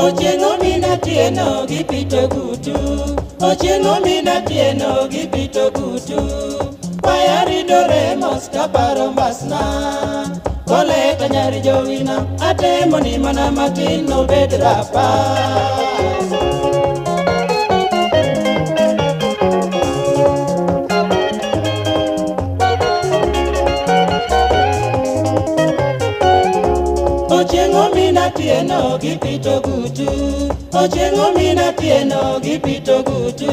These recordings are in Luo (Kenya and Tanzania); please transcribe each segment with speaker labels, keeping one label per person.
Speaker 1: Ochieng' omina tieno gipito gutu, ochieng' omina tieno gipito gutu. Waya ridore mos kaparo mbasna, koleta nyari jowina, atemo ni mana matin nobed rapa. Ochieng' omina tieno gipito gutu, ochieng' omina tieno gipito gutu.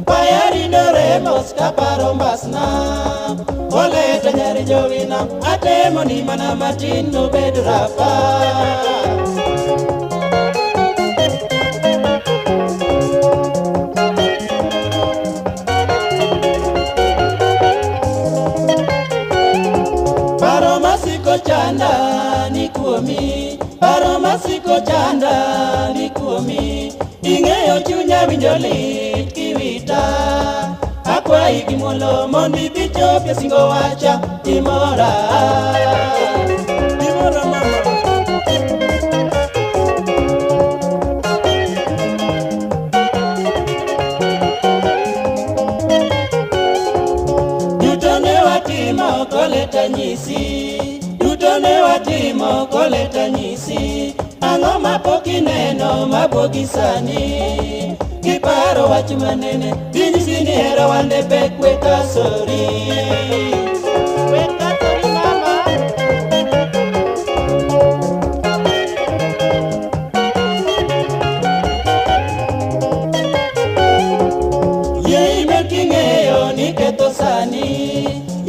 Speaker 1: Waya ridore mos kaparo mbasna, koleta nyari jowina, atemo ni mana matin nobed rapa. Paro masiko chanda ni kuomi, paro masiko chanda ni kuomi. Ing'eyo chunya winjo lit kiwita, akwayi gimolo mondi dhi chopi singo wacha imora. Imora mama. Dutone watimo koleta nyisi, dutone watimo koleta nyisi. Ang'o mapok ineno mabuogi sani, kiparo wach manene ginyisi ni hero wande pek weka sori. Weka sori mama. Ye ibed king'eyo ni ketho sani,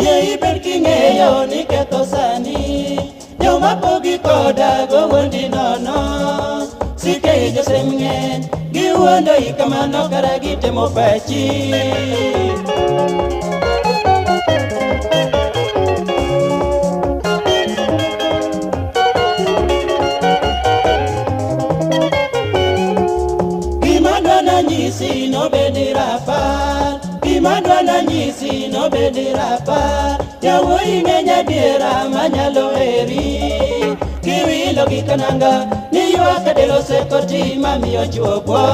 Speaker 1: ye ibed king'eyo ni ketho sani. Joma pogi koda go wuondi nono, sike josem ng'eny giwuondo i kamano kara gitemo pachi. Gima dwana nyisi nobedi rapar, gima dwana nyisi nobedi rapar. Yawuoyi ng'eny adiera manyalo heri, kiwilo gi kananga ni ywak del osekoti mamiyo chuo buo.